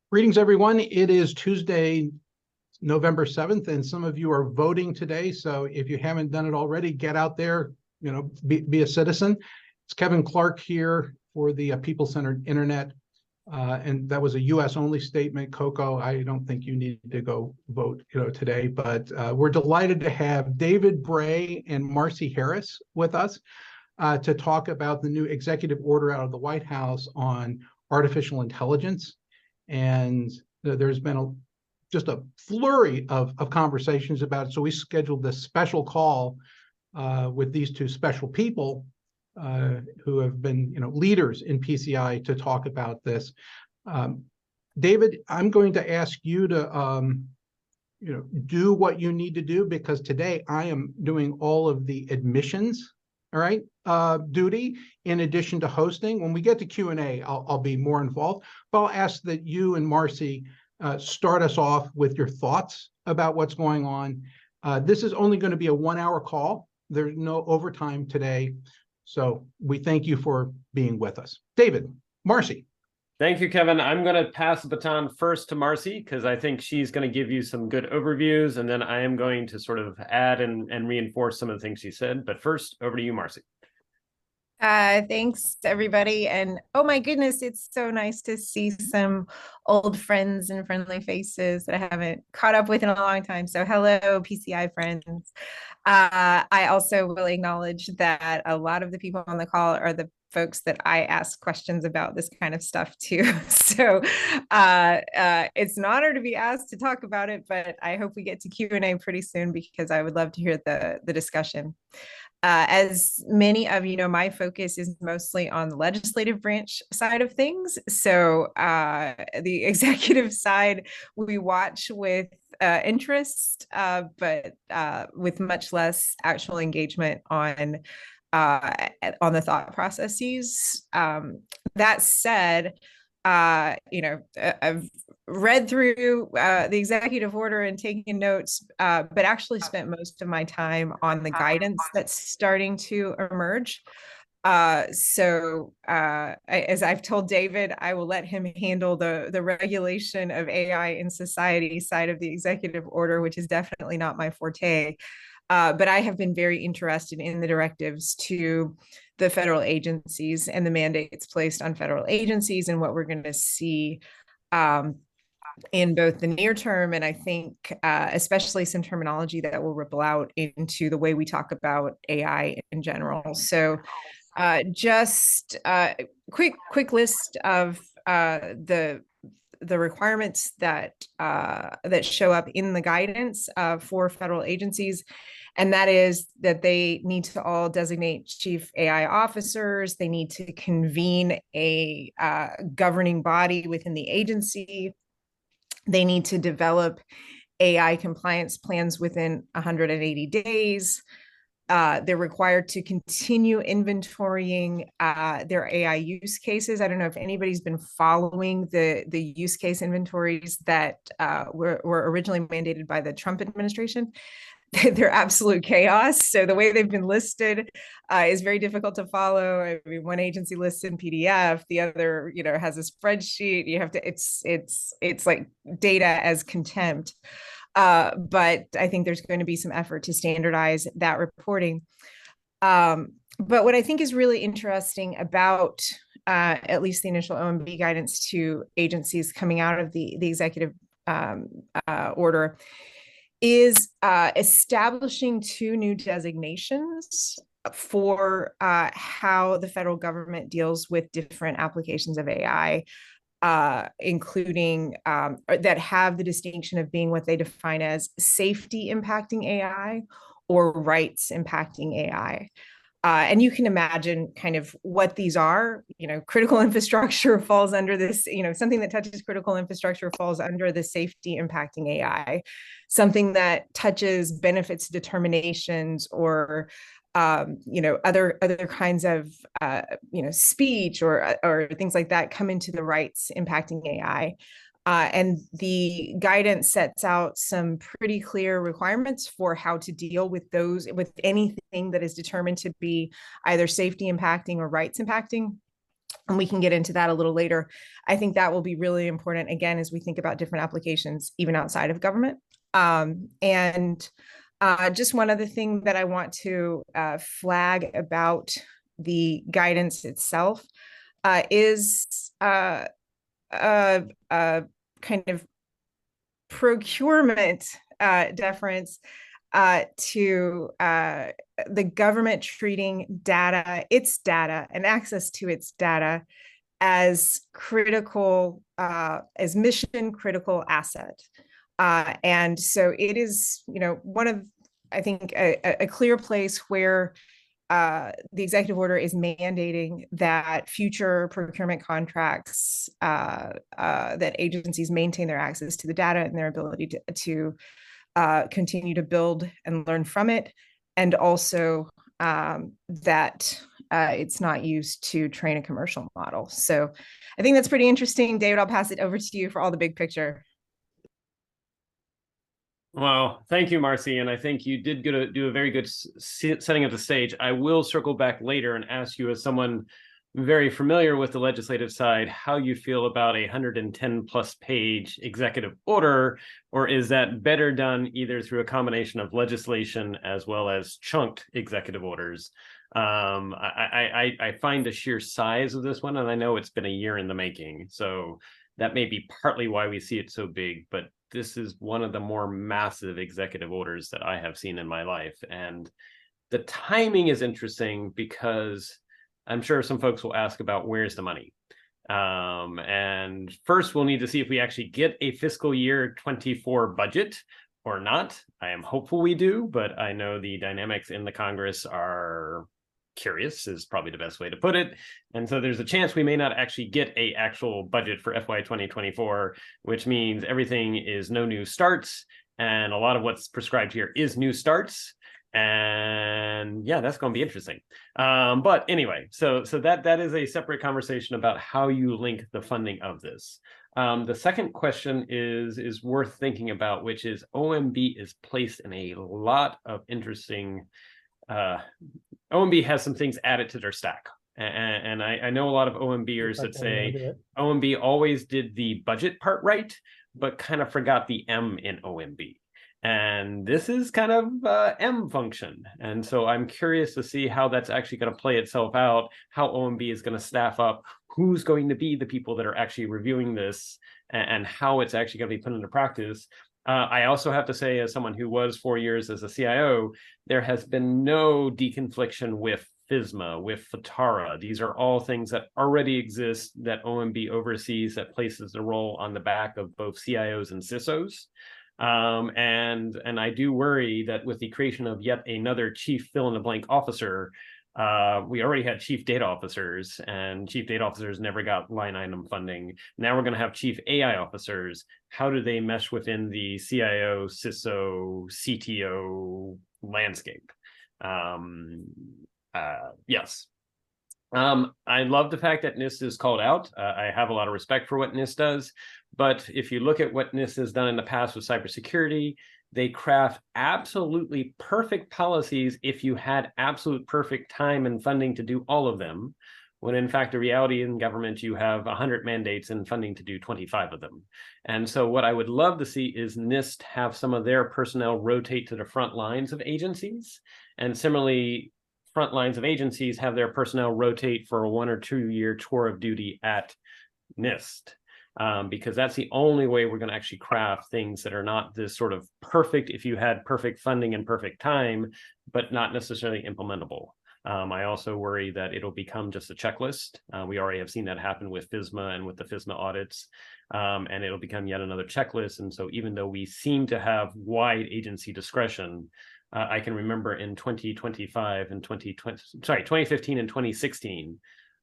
Greetings, everyone. It is Tuesday, November 7th, and some of you are voting today. So if you haven't done it already, get out there, be a citizen. It's Kevin Clark here for the People-Centered Internet. And that was a US only statement. Coco, I don't think you need to go vote, today, but we're delighted to have David Bray and Marci Harris with us to talk about the new executive order out of the White House on artificial intelligence. And there's been just a flurry of conversations about it. So we scheduled this special call with these two special people who have been, leaders in PCI to talk about this. David, I'm going to ask you to, do what you need to do, because today I am doing all of the admissions, all right, duty, in addition to hosting. When we get to Q&A, I'll be more involved, but I'll ask that you and Marci start us off with your thoughts about what's going on. This is only going to be a 1-hour call. There's no overtime today. So we thank you for being with us. David, Marci. Thank you, Kevin. I'm going to pass the baton first to Marci, because I think she's going to give you some good overviews, and then I am going to sort of add and reinforce some of the things she said. But first, over to you, Marci. Thanks, everybody. And oh my goodness, it's so nice to see some old friends and friendly faces that I haven't caught up with in a long time. So hello, PCI friends. I also will acknowledge that a lot of the people on the call are the folks that I ask questions about this kind of stuff too. So it's an honor to be asked to talk about it, but I hope we get to Q&A pretty soon, because I would love to hear the discussion. As many of you know, my focus is mostly on the legislative branch side of things. So the executive side, we watch with interest, but with much less actual engagement on the thought processes. That said, I've read through the executive order and taken notes, but actually spent most of my time on the guidance that's starting to emerge. So as I've told David, I will let him handle the regulation of AI in society side of the executive order, which is definitely not my forte. But I have been very interested in the directives to the federal agencies and the mandates placed on federal agencies, and what we're going to see in both the near term, and I think especially some terminology that will ripple out into the way we talk about AI in general. So just quick list of the requirements that show up in the guidance for federal agencies. And that is that they need to all designate chief AI officers. They need to convene a governing body within the agency. They need to develop AI compliance plans within 180 days. They're required to continue inventorying their AI use cases. I don't know if anybody's been following the use case inventories that were originally mandated by the Trump administration. They're absolute chaos. So the way they've been listed is very difficult to follow. I mean, one agency lists in PDF, the other, has a spreadsheet. You have to, it's like data as contempt. But I think there's going to be some effort to standardize that reporting. But what I think is really interesting about at least the initial OMB guidance to agencies coming out of the executive order is establishing 2 new designations for how the federal government deals with different applications of AI, including that have the distinction of being what they define as safety impacting AI or rights impacting AI. And you can imagine kind of what these are. Critical infrastructure falls under this, something that touches critical infrastructure falls under the safety impacting AI. Something that touches benefits determinations or other kinds of speech or things like that come into the rights impacting AI. And the guidance sets out some pretty clear requirements for how to deal with anything that is determined to be either safety impacting or rights impacting. And we can get into that a little later. I think that will be really important, again, as we think about different applications, even outside of government. Just one other thing that I want to flag about the guidance itself is kind of procurement deference to the government treating its data and access to its data as critical, as mission critical asset. And so it is, one of, I think, a clear place where the executive order is mandating that future procurement contracts, that agencies maintain their access to the data and their ability to continue to build and learn from it, and also that it's not used to train a commercial model. So I think that's pretty interesting. David, I'll pass it over to you for all the big picture. Well, thank you, Marci. And I think you did do a very good setting of the stage. I will circle back later and ask you, as someone very familiar with the legislative side, how you feel about a 110+ page executive order, or is that better done either through a combination of legislation as well as chunked executive orders? I find the sheer size of this one, and I know it's been a year in the making, so that may be partly why we see it so big, but this is one of the more massive executive orders that I have seen in my life. And the timing is interesting because I'm sure some folks will ask about where's the money. And first we'll need to see if we actually get a fiscal year 24 budget or not. I am hopeful we do, but I know the dynamics in the Congress are curious, is probably the best way to put it. And so there's a chance we may not actually get a actual budget for FY 2024, which means everything is no new starts. And a lot of what's prescribed here is new starts. And yeah, that's going to be interesting. But anyway, so that is a separate conversation about how you link the funding of this. The second question is worth thinking about, which is OMB is placed in a lot of interesting OMB has some things added to their stack. And I know a lot of OMBers that say OMB always did the budget part right, but kind of forgot the M in OMB. And this is kind of M function. And so I'm curious to see how that's actually going to play itself out, how OMB is going to staff up, who's going to be the people that are actually reviewing this, and how it's actually going to be put into practice. I also have to say, as someone who was 4 years as a CIO, there has been no deconfliction with FSMA, with FTARA. These are all things that already exist that OMB oversees, that places the role on the back of both CIOs and CISOs. And I do worry that with the creation of yet another chief fill-in-the-blank officer, we already had chief data officers, and chief data officers never got line item funding. Now we're going to have chief AI officers. How do they mesh within the CIO, CISO, CTO landscape? Yes. I love the fact that NIST is called out. I have a lot of respect for what NIST does, but if you look at what NIST has done in the past with cybersecurity, they craft absolutely perfect policies if you had absolute perfect time and funding to do all of them, when in fact the reality in government, you have 100 mandates and funding to do 25 of them. And so what I would love to see is NIST have some of their personnel rotate to the front lines of agencies, and similarly front lines of agencies have their personnel rotate for a 1 or 2 year tour of duty at NIST. Because that's the only way we're going to actually craft things that are not this sort of perfect, if you had perfect funding and perfect time, but not necessarily implementable. I also worry that it'll become just a checklist. We already have seen that happen with FSMA and with the FSMA audits, and it'll become yet another checklist. And so even though we seem to have wide agency discretion, I can remember in 2015 and 2016,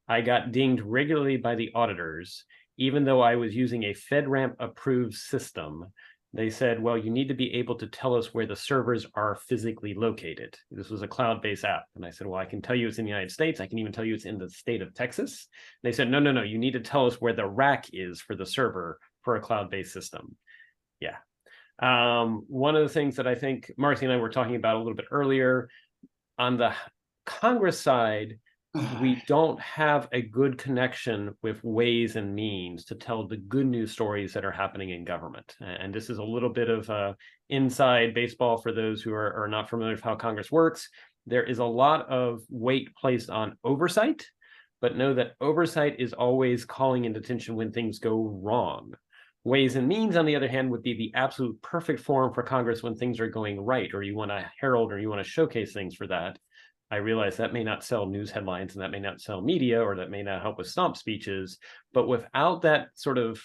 I got dinged regularly by the auditors. Even though I was using a FedRAMP approved system, they said, well, you need to be able to tell us where the servers are physically located. This was a cloud-based app. And I said, well, I can tell you it's in the United States. I can even tell you it's in the state of Texas. They said, no, you need to tell us where the rack is for the server for a cloud-based system. Yeah. One of the things that I think Marci and I were talking about a little bit earlier, on the Congress side, we don't have a good connection with ways and means to tell the good news stories that are happening in government. And this is a little bit of inside baseball for those who are not familiar with how Congress works. There is a lot of weight placed on oversight, but know that oversight is always calling into attention when things go wrong. Ways and means, on the other hand, would be the absolute perfect forum for Congress when things are going right, or you want to herald or you want to showcase things for that. I realize that may not sell news headlines and that may not sell media, or that may not help with stomp speeches, but without that sort of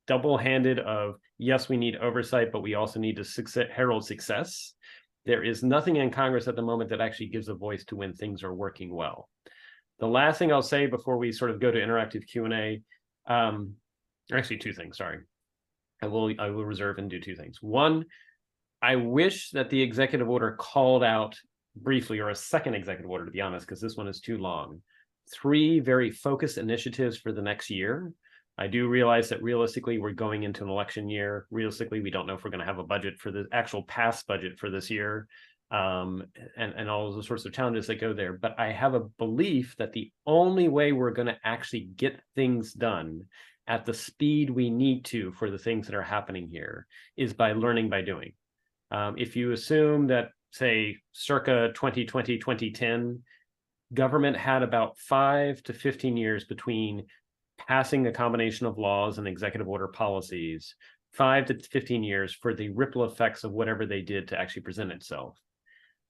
double-handed of, yes, we need oversight, but we also need to herald success, there is nothing in Congress at the moment that actually gives a voice to when things are working well. The last thing I'll say before we sort of go to interactive Q&A, or actually two things, sorry. I will reserve and do two things. One, I wish that the executive order called out briefly, or a second executive order, to be honest, because this one is too long, 3 very focused initiatives for the next year. I do realize that realistically, we're going into an election year. Realistically, we don't know if we're going to have a budget for the actual past budget for this year, and all the sorts of challenges that go there. But I have a belief that the only way we're going to actually get things done at the speed we need to for the things that are happening here is by learning by doing. If you assume that, say, circa 2020, 2010, government had about 5 to 15 years between passing a combination of laws and executive order policies, 5 to 15 years for the ripple effects of whatever they did to actually present itself.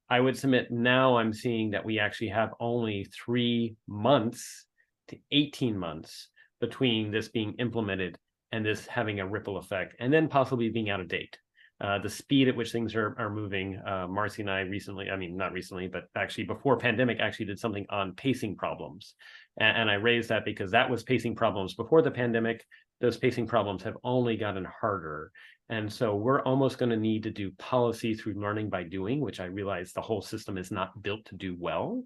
I would submit now I'm seeing that we actually have only 3 months to 18 months between this being implemented and this having a ripple effect, and then possibly being out of date. The speed at which things are moving. Marci and I recently, I mean, not recently, but actually before pandemic, actually did something on pacing problems. And I raised that because that was pacing problems before the pandemic. Those pacing problems have only gotten harder. And so we're almost going to need to do policy through learning by doing, which I realize the whole system is not built to do well.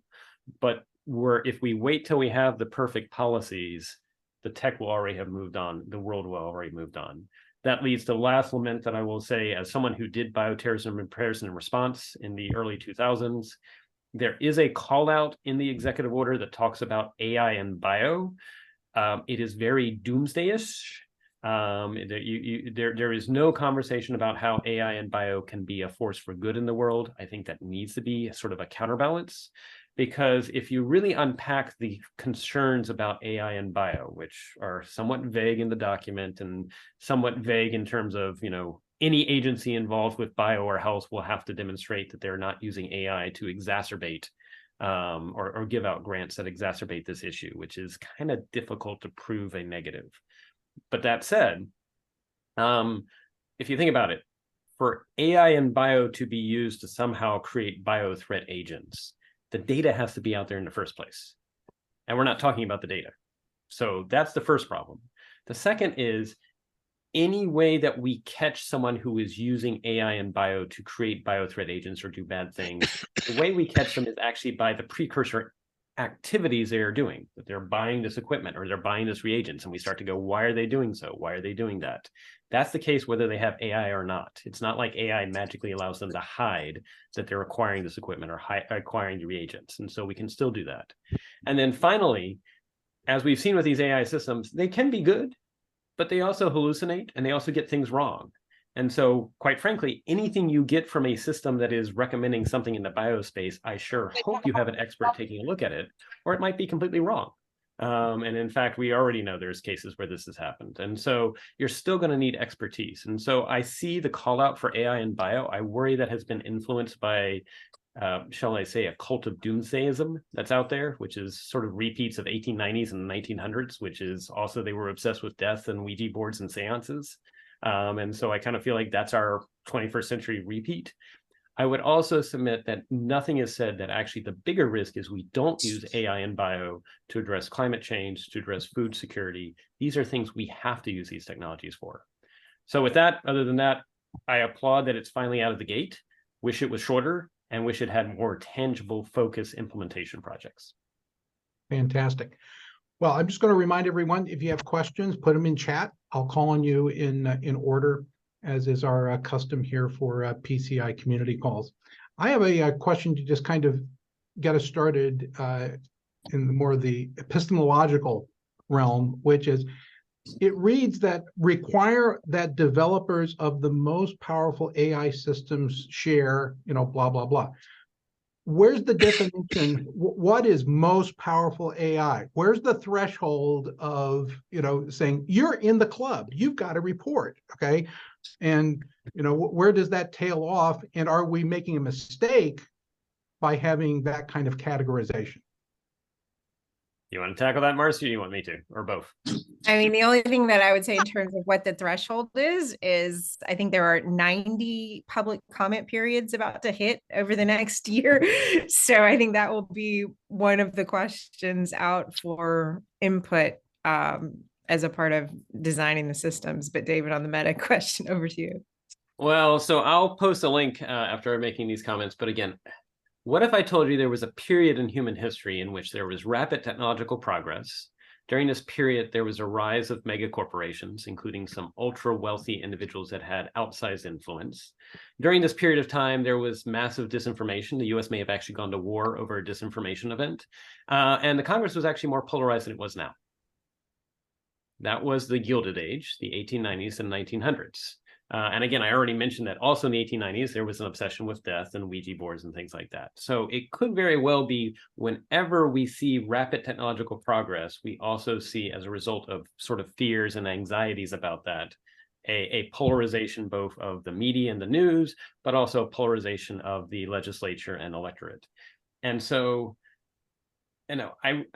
But if we wait till we have the perfect policies, the tech will already have moved on. The world will already moved on. That leads to the last lament that I will say, as someone who did bioterrorism repairs and response in the early 2000s, there is a call out in the executive order that talks about AI and bio. It is very doomsday-ish. There is no conversation about how AI and bio can be a force for good in the world. I think that needs to be sort of a counterbalance, because if you really unpack the concerns about AI and bio, which are somewhat vague in the document and somewhat vague in terms of, any agency involved with bio or health will have to demonstrate that they're not using AI to exacerbate or give out grants that exacerbate this issue, which is kind of difficult to prove a negative. But that said, if you think about it, for AI and bio to be used to somehow create bio threat agents, the data has to be out there in the first place. And we're not talking about the data. So that's the first problem. The second is any way that we catch someone who is using AI and bio to create bio threat agents or do bad things, the way we catch them is actually by the precursor activities they are doing, that they're buying this equipment or they're buying this reagents, and we start to go, why are they doing so? Why are they doing that? That's the case whether they have AI or not. It's not like AI magically allows them to hide that they're acquiring this equipment or acquiring the reagents. And so we can still do that. And then finally, as we've seen with these AI systems, they can be good, but they also hallucinate and they also get things wrong. And so, quite frankly, anything you get from a system that is recommending something in the biospace, I sure hope you have an expert taking a look at it, or it might be completely wrong. And in fact, we already know there's cases where this has happened. And so you're still going to need expertise. And so I see the call out for AI and bio. I worry that has been influenced by, shall I say, a cult of doomsdayism that's out there, which is sort of repeats of 1890s and 1900s, which is also they were obsessed with death and Ouija boards and seances. And so I kind of feel like that's our 21st century repeat. I would also submit that nothing is said that actually the bigger risk is we don't use AI and bio to address climate change, to address food security. These are things we have to use these technologies for. So with that, other than that, I applaud that it's finally out of the gate, wish it was shorter, and wish it had more tangible focus implementation projects. Fantastic. Well, I'm just going to remind everyone, if you have questions, put them in chat. I'll call on you in order, as is our custom here for PCI community calls. I have a question to just kind of get us started. in more the epistemological realm, which is, it reads that require that developers of the most powerful AI systems share, blah, blah, blah. Where's the definition? What is most powerful AI? Where's the threshold of, saying you're in the club, you've got to report, okay? And, where does that tail off? And are we making a mistake by having that kind of categorization? You want to tackle that, Marci, or you want me to, or both? I mean, the only thing that I would say in terms of what the threshold is I think there are 90 public comment periods about to hit over the next year. So I think that will be one of the questions out for input as a part of designing the systems. But David, on the meta question, over to you. Well, so I'll post a link after making these comments. But again, what if I told you there was a period in human history in which there was rapid technological progress? During this period, there was a rise of mega corporations, including some ultra wealthy individuals that had outsized influence. During this period of time, there was massive disinformation. The US may have actually gone to war over a disinformation event. And the Congress was actually more polarized than it was now. That was the Gilded Age, the 1890s and 1900s. And again, I already mentioned that also in the 1890s, there was an obsession with death and Ouija boards and things like that. So it could very well be whenever we see rapid technological progress, we also see, as a result of sort of fears and anxieties about that, a polarization both of the media and the news, but also a polarization of the legislature and electorate. And so,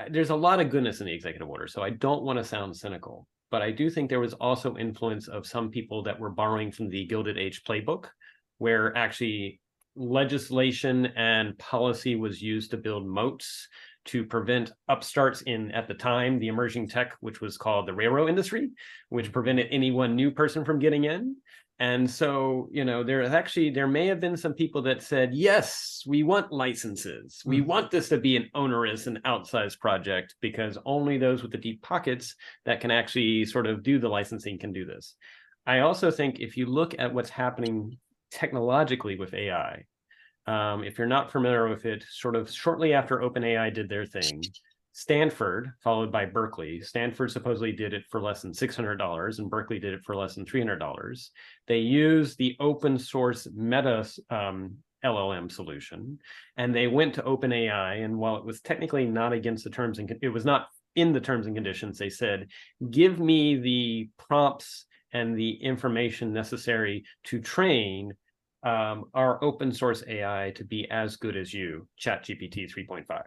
there's a lot of goodness in the executive order, so I don't want to sound cynical. But I do think there was also influence of some people that were borrowing from the Gilded Age playbook, where actually legislation and policy was used to build moats to prevent upstarts in, at the time, the emerging tech, which was called the railroad industry, which prevented any one new person from getting in. And so, there may have been some people that said, yes, we want licenses. We want this to be an onerous and outsized project because only those with the deep pockets that can actually sort of do the licensing can do this. I also think if you look at what's happening technologically with AI, if you're not familiar with it, sort of shortly after OpenAI did their thing, Stanford, followed by Berkeley. Stanford supposedly did it for less than $600, and Berkeley did it for less than $300. They used the open source Meta LLM solution, and they went to OpenAI. And while it was technically not against the terms and it was not in the terms and conditions, they said, "Give me the prompts and the information necessary to train our open source AI to be as good as you, ChatGPT 3.5."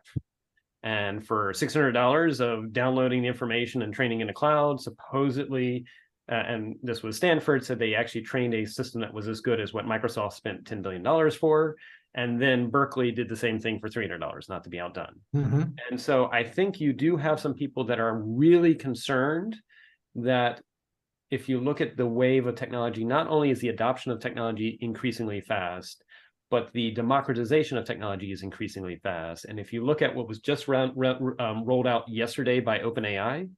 And for $600 of downloading the information and training in the cloud, supposedly, and this was Stanford, said they actually trained a system that was as good as what Microsoft spent $10 billion for. And then Berkeley did the same thing for $300, not to be outdone. And so I think you do have some people that are really concerned that if you look at the wave of technology, not only is the adoption of technology increasingly fast, but the democratization of technology is increasingly fast. And if you look at what was just rolled out yesterday by OpenAI,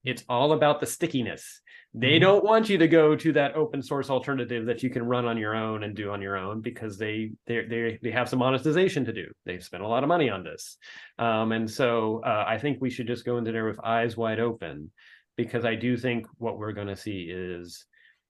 it's all about the stickiness. They don't want you to go to that open source alternative that you can run on your own and do on your own, because they have some monetization to do. They've spent a lot of money on this. And so I think we should just go into there with eyes wide open, because I do think what we're going to see is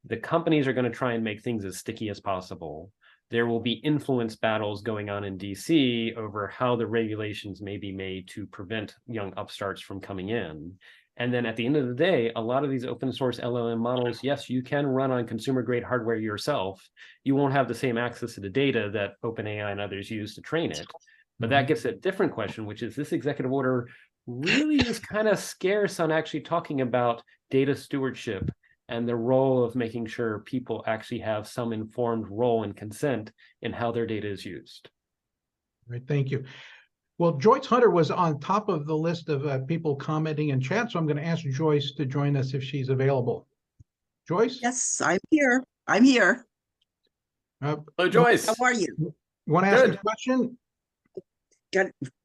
the companies are going to try and make things as sticky as possible. There will be influence battles going on in DC over how the regulations may be made to prevent young upstarts from coming in. And then at the end of the day, a lot of these open source LLM models, yes, you can run on consumer grade hardware yourself. You won't have the same access to the data that OpenAI and others use to train it. But that gets a different question, which is this executive order really is kind of scarce on actually talking about data stewardship and the role of making sure people actually have some informed role and consent in how their data is used. All right, thank you. Well, Joyce Hunter was on top of the list of people commenting in chat, so I'm going to ask Joyce to join us if she's available. Joyce? Yes, I'm here. I'm here. Hello, Joyce. How are you? You want to ask a question?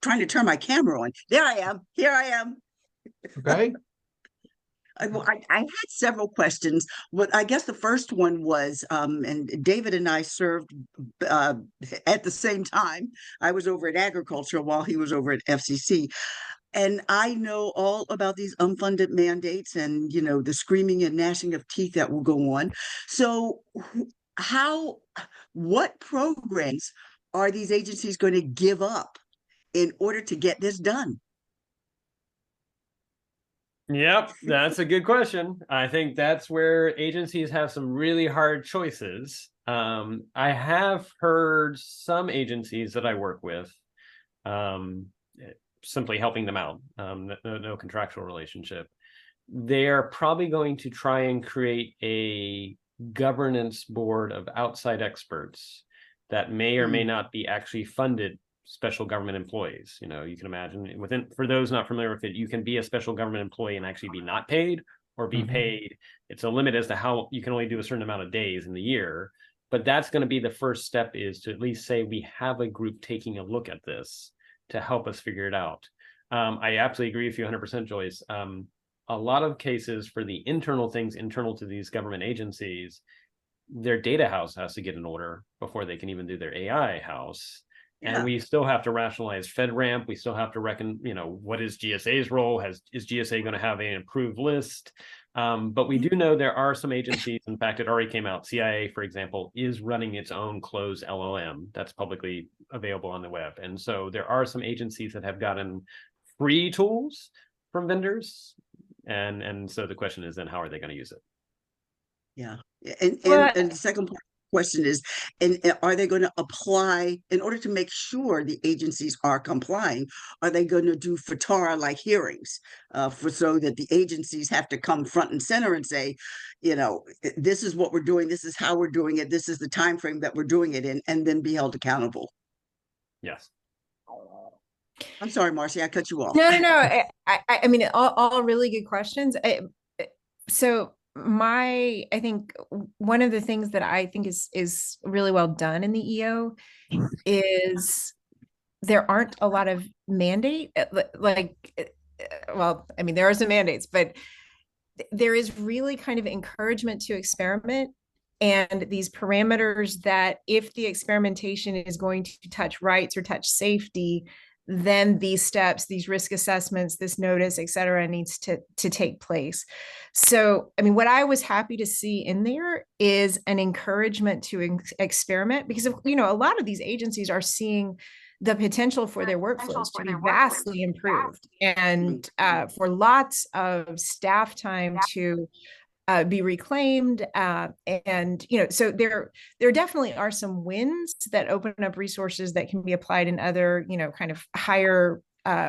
Trying to turn my camera on. There I am. Here I am. Okay. I had several questions. What I guess the first one was, and David and I served at the same time. I was over at Agriculture while he was over at FCC. And I know all about these unfunded mandates and, the screaming and gnashing of teeth that will go on. So how, what programs are these agencies going to give up in order to get this done? Yep, that's a good question. I think that's where agencies have some really hard choices. I have heard some agencies that I work with, simply helping them out, no contractual relationship. They're probably going to try and create a governance board of outside experts that may or may not be actually funded special government employees. You can imagine for those not familiar with it, you can be a special government employee and actually be not paid or be paid. It's a limit as to how you can only do a certain amount of days in the year. But that's going to be the first step, is to at least say we have a group taking a look at this to help us figure it out. I absolutely agree with you 100%, Joyce. A lot of cases for the internal things internal to these government agencies, their data house has to get in order before they can even do their AI house. Yeah. And we still have to rationalize FedRAMP. We still have to reckon, what is GSA's role? Is GSA going to have an approved list? But we do know there are some agencies. In fact, it already came out. CIA, for example, is running its own closed LLM that's publicly available on the web. And so there are some agencies that have gotten free tools from vendors. And so the question is then, how are they going to use it? Yeah. And the second part of the question is, and are they going to apply, in order to make sure the agencies are complying, are they going to do FATAR-like hearings so that the agencies have to come front and center and say, this is what we're doing, this is how we're doing it, this is the time frame that we're doing it in, and then be held accountable? Yes. I'm sorry, Marci, I cut you off. No. I mean, all really good questions. So I think one of the things that I think is really well done in the EO is there aren't a lot of mandate, well, I mean, there are some mandates, but there is really kind of encouragement to experiment, and these parameters that if the experimentation is going to touch rights or touch safety, then these steps, these risk assessments, this notice, et cetera, needs to take place. So, I mean, what I was happy to see in there is an encouragement to experiment, because, a lot of these agencies are seeing the potential for their workflows to be vastly improved, and for lots of staff time to be reclaimed, and so there definitely are some wins that open up resources that can be applied in other kind of higher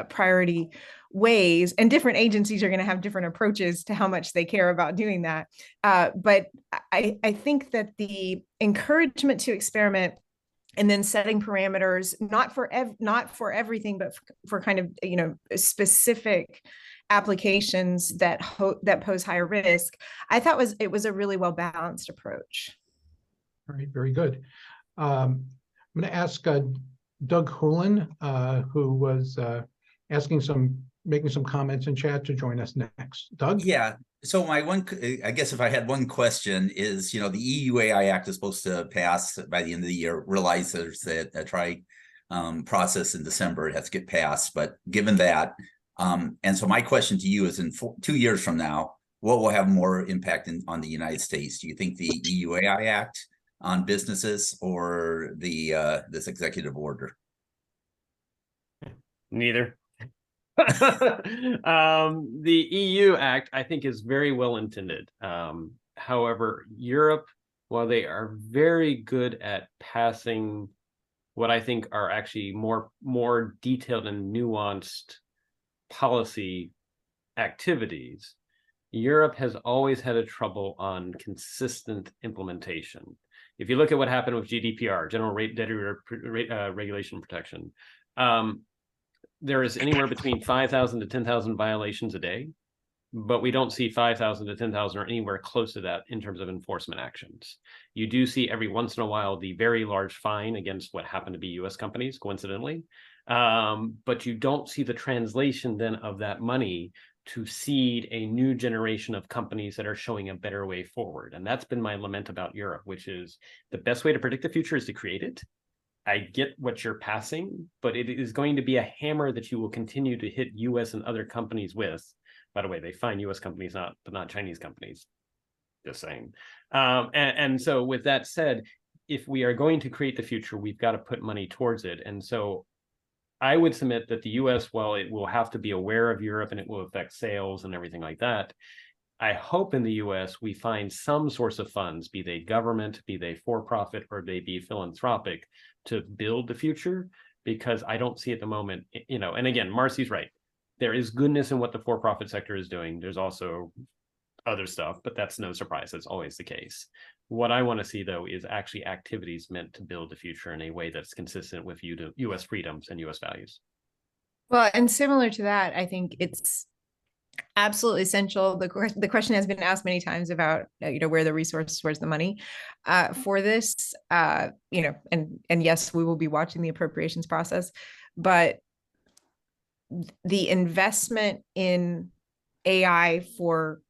priority ways, and different agencies are going to have different approaches to how much they care about doing that, but I think that the encouragement to experiment and then setting parameters, not for everything, but for kind of specific applications that pose higher risk, I thought it was a really well balanced approach. All right, very good. I'm going to ask Doug Houlihan, who was making some comments in chat, to join us next. Doug? Yeah. So I guess if I had one question is, the EU AI Act is supposed to pass by the end of the year. Realize there's a process in December, it has to get passed. But given that, and so my question to you is, in 2 years from now, what will have more impact on the United States? Do you think the EU AI Act on businesses, or this executive order? Neither. The EU Act, I think, is very well intended. However, Europe, while they are very good at passing what I think are actually more detailed and nuanced policy activities, Europe has always had a trouble on consistent implementation. If you look at what happened with GDPR, General Data Regulation Protection, there is anywhere between 5,000 to 10,000 violations a day, but we don't see 5,000 to 10,000 or anywhere close to that in terms of enforcement actions. You do see every once in a while the very large fine against what happened to be US companies, coincidentally, but you don't see the translation then of that money to seed a new generation of companies that are showing a better way forward. And that's been my lament about Europe, which is the best way to predict the future is to create it. I get what you're passing, but it is going to be a hammer that you will continue to hit US and other companies with. By the way, they fine US companies, but not Chinese companies. Just saying. And so with that said, if we are going to create the future, we've got to put money towards it. And so I would submit that the US, while it will have to be aware of Europe and it will affect sales and everything like that, I hope in the US we find some source of funds, be they government, be they for-profit, or they be philanthropic, to build the future, because I don't see at the moment, and again, Marci's right. There is goodness in what the for-profit sector is doing. There's also other stuff, but that's no surprise. That's always the case. What I want to see, though, is actually activities meant to build the future in a way that's consistent with US freedoms and US values. Well, and similar to that, I think it's absolutely essential. The question has been asked many times about, where the resources, where's the money for this, and yes, we will be watching the appropriations process, but the investment in AI for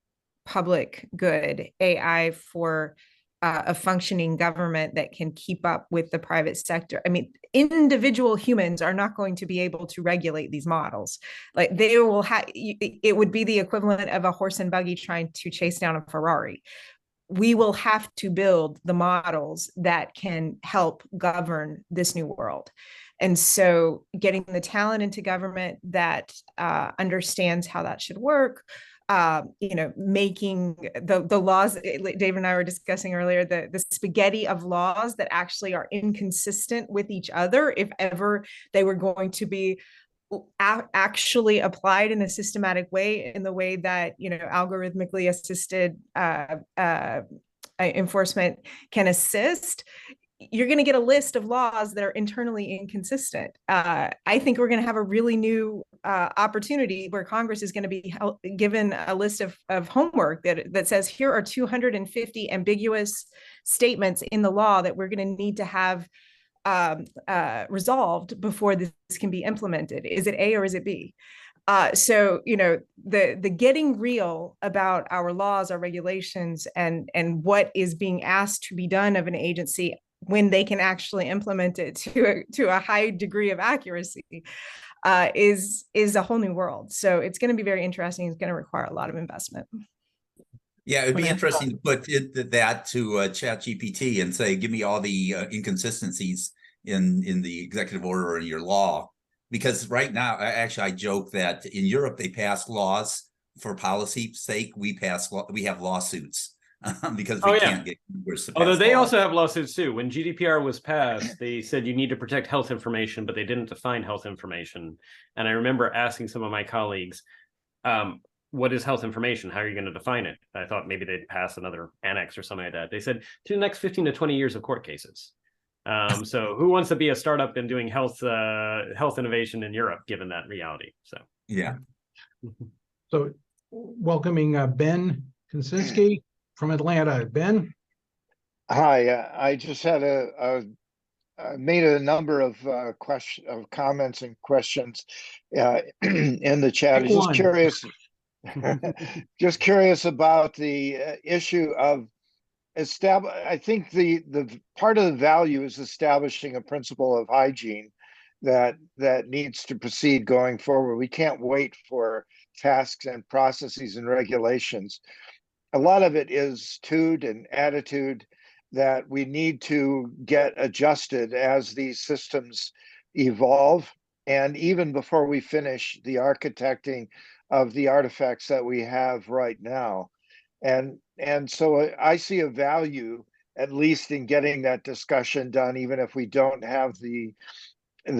public good, AI for a functioning government that can keep up with the private sector. I mean, individual humans are not going to be able to regulate these models. Like, they will have, it would be the equivalent of a horse and buggy trying to chase down a Ferrari. We will have to build the models that can help govern this new world. And so getting the talent into government that understands how that should work, making the laws, Dave and I were discussing earlier, the spaghetti of laws that actually are inconsistent with each other, if ever they were going to be actually applied in a systematic way, in the way that, algorithmically assisted enforcement can assist. You're going to get a list of laws that are internally inconsistent. I think we're going to have a really new opportunity where Congress is going to be given a list of homework that says, here are 250 ambiguous statements in the law that we're going to need to have resolved before this can be implemented. Is it A or is it B? So, the getting real about our laws, our regulations, and what is being asked to be done of an agency when they can actually implement it to a high degree of accuracy is a whole new world. So it's going to be very interesting. It's going to require a lot of investment. Yeah, it'd be interesting to put that to ChatGPT and say, give me all the inconsistencies in the executive order or in your law. Because right now, I joke that in Europe, they pass laws for policy's sake. We have lawsuits. Because we can't get Congress to pass Although they laws. also have lawsuits too. When GDPR was passed, they said you need to protect health information, but they didn't define health information. And I remember asking some of my colleagues, what is health information? How are you going to define it? I thought maybe they'd pass another annex or something like that. They said, to the next 15 to 20 years of court cases. So who wants to be a startup in doing health innovation in Europe, given that reality? So yeah. So welcoming Ben Konsinski from Atlanta. Ben? Hi, I just had made a number of comments and questions in the chat. I'm just curious, just curious about the issue of I think the part of the value is establishing a principle of hygiene that needs to proceed going forward. We can't wait for tasks and processes and regulations. A lot of it is and attitude that we need to get adjusted as these systems evolve, and even before we finish the architecting of the artifacts that we have right now. And so I see a value, at least in getting that discussion done, even if we don't have the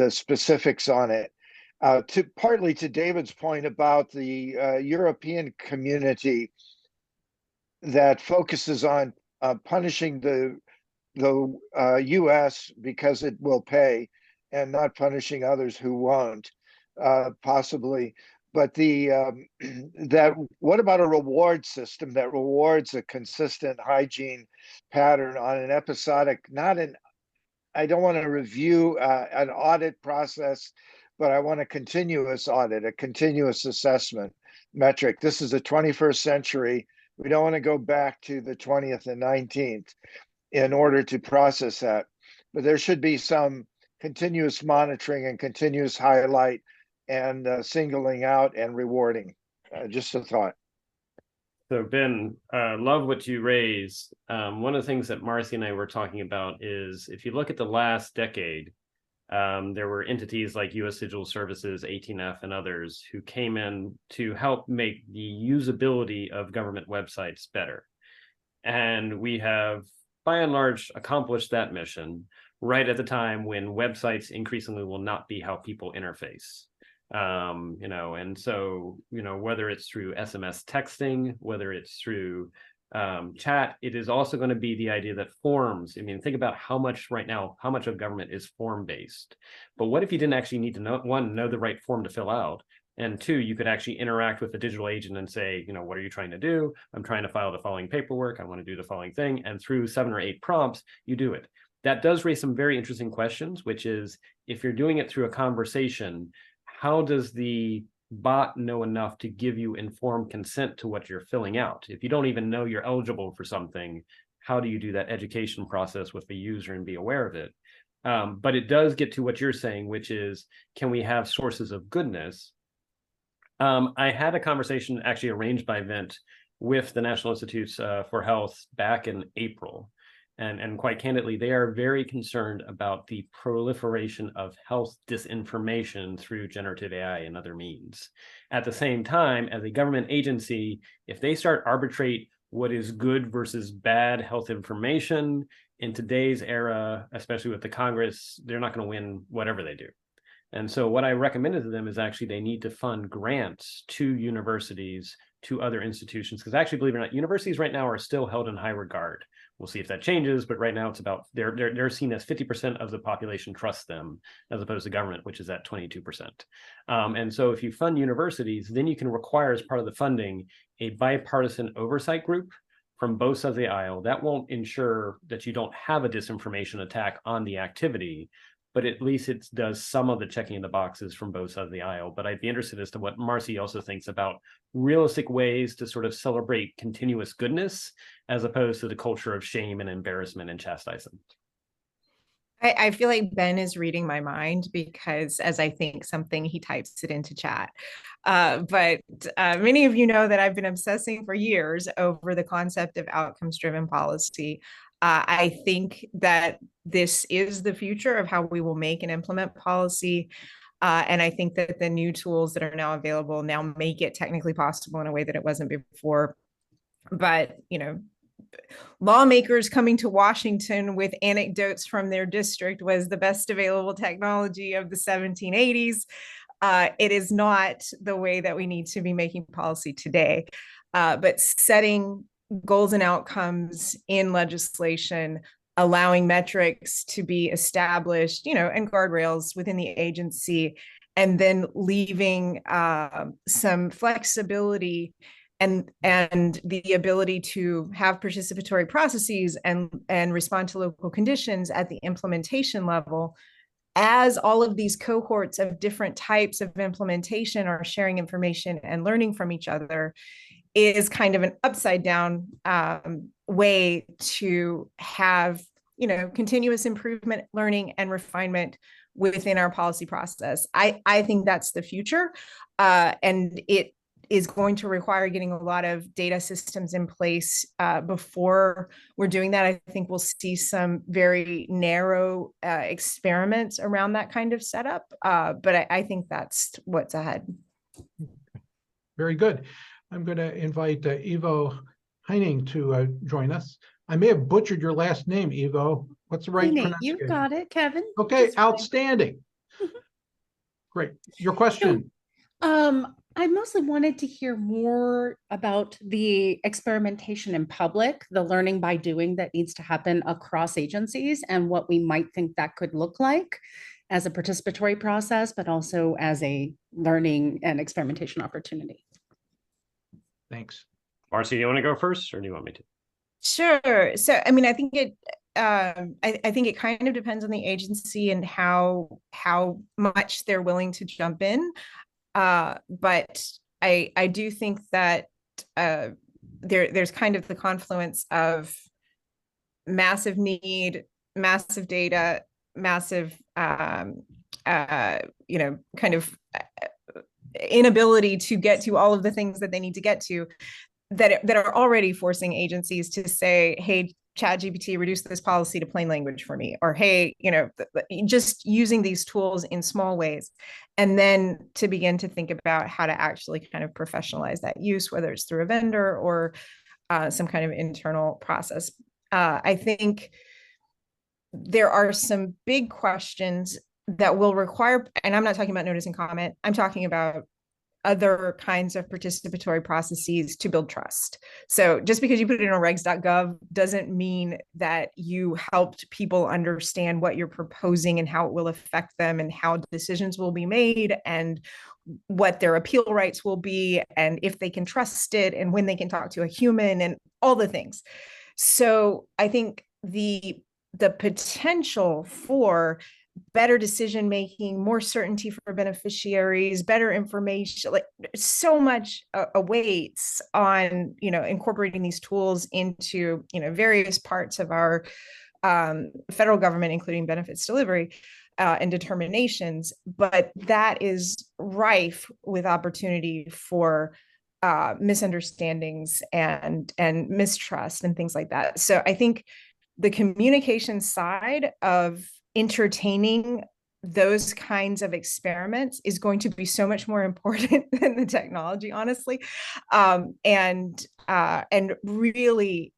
specifics on it. Partly to David's point about the European community that focuses on punishing the U.S. because it will pay, and not punishing others who won't, possibly. But what about a reward system that rewards a consistent hygiene pattern on an episodic, I don't want to review an audit process, but I want a continuous audit, a continuous assessment metric. This is the 21st century. We don't want to go back to the 20th and 19th in order to process that. But there should be some continuous monitoring and continuous highlight and singling out and rewarding. Just a thought. So Ben, love what you raised. One of the things that Marci and I were talking about is if you look at the last decade, there were entities like U.S. Digital Services, 18F, and others who came in to help make the usability of government websites better. And we have, by and large, accomplished that mission right at the time when websites increasingly will not be how people interface. And so, whether it's through SMS texting, whether it's through chat, it is also going to be the idea that forms, think about how much of government is form-based. But what if you didn't actually need to know the right form to fill out? And two, you could actually interact with the digital agent and say, what are you trying to do? I'm trying to file the following paperwork. I want to do the following thing. And through 7 or 8 prompts, you do it. That does raise some very interesting questions, which is if you're doing it through a conversation, how does the bot know enough to give you informed consent to what you're filling out? If you don't even know you're eligible for something, how do you do that education process with the user and be aware of it? But it does get to what you're saying, which is, can we have sources of goodness? I had a conversation actually arranged by Vint with the National Institutes for Health back in April. And quite candidly, they are very concerned about the proliferation of health disinformation through generative AI and other means. At the same time, as a government agency, if they start arbitrate what is good versus bad health information in today's era, especially with the Congress, they're not going to win whatever they do. And so what I recommended to them is actually they need to fund grants to universities, to other institutions, because actually, believe it or not, universities right now are still held in high regard. We'll see if that changes, but right now it's about they're seen as 50% of the population trusts them, as opposed to government, which is at 22%. And so if you fund universities, then you can require as part of the funding a bipartisan oversight group from both sides of the aisle. That won't ensure that you don't have a disinformation attack on the activity, but at least it does some of the checking of the boxes from both sides of the aisle. But I'd be interested as to what Marci also thinks about realistic ways to sort of celebrate continuous goodness, as opposed to the culture of shame and embarrassment and chastisement. I feel like Ben is reading my mind, because as I think something, he types it into chat. But many of you know that I've been obsessing for years over the concept of outcomes-driven policy. I think that this is the future of how we will make and implement policy. And I think that the new tools that are now available now make it technically possible in a way that it wasn't before. But, lawmakers coming to Washington with anecdotes from their district was the best available technology of the 1780s. It is not the way that we need to be making policy today. But setting goals and outcomes in legislation, allowing metrics to be established, and guardrails within the agency, and then leaving some flexibility and the ability to have participatory processes and respond to local conditions at the implementation level, as all of these cohorts of different types of implementation are sharing information and learning from each other, is kind of an upside down way to have, continuous improvement, learning, and refinement within our policy process. I think that's the future. And it is going to require getting a lot of data systems in place before we're doing that. I think we'll see some very narrow experiments around that kind of setup. But I think that's what's ahead. Very good. I'm going to invite Ivo Heining to join us. I may have butchered your last name, Ivo. What's the right pronunciation? You got it, Kevin. Okay, outstanding. Great. Your question. So, I mostly wanted to hear more about the experimentation in public, the learning by doing that needs to happen across agencies, and what we might think that could look like as a participatory process, but also as a learning and experimentation opportunity. Thanks. Marci, do you want to go first, or do you want me to? Sure. So, I mean, I think it kind of depends on the agency and how much they're willing to jump in. But I do think that there's kind of the confluence of massive need, massive data, massive, kind of inability to get to all of the things that they need to get to, that are already forcing agencies to say, hey, ChatGPT, reduce this policy to plain language for me, or hey, just using these tools in small ways, and then to begin to think about how to actually kind of professionalize that use, whether it's through a vendor or some kind of internal process. I think there are some big questions that will require, and I'm not talking about notice and comment, I'm talking about other kinds of participatory processes to build trust. So just because you put it in a regs.gov doesn't mean that you helped people understand what you're proposing and how it will affect them and how decisions will be made and what their appeal rights will be and if they can trust it and when they can talk to a human and all the things. So I think the potential for better decision making, more certainty for beneficiaries, better information, like so much awaits on incorporating these tools into various parts of our federal government, including benefits delivery and determinations. But that is rife with opportunity for misunderstandings and mistrust and things like that. So I think the communication side of entertaining those kinds of experiments is going to be so much more important than the technology, honestly. And really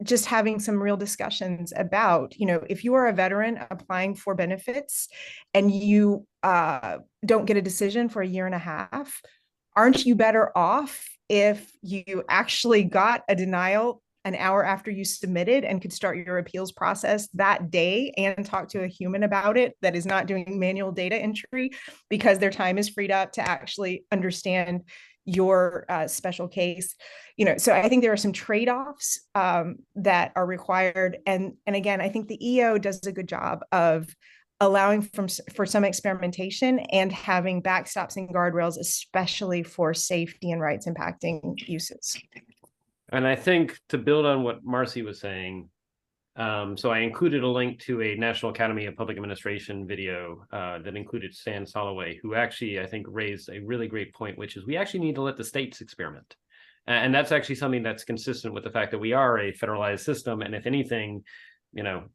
just having some real discussions about, if you are a veteran applying for benefits and you don't get a decision for a year and a half, aren't you better off if you actually got a denial an hour after you submitted and could start your appeals process that day and talk to a human about it that is not doing manual data entry, because their time is freed up to actually understand your special case? So I think there are some trade-offs that are required. And again, I think the EO does a good job of allowing for some experimentation and having backstops and guardrails, especially for safety and rights impacting uses. And I think to build on what Marci was saying, so I included a link to a National Academy of Public Administration video that included Stan Soloway, who actually, I think, raised a really great point, which is we actually need to let the states experiment. And that's actually something that's consistent with the fact that we are a federalized system. And if anything,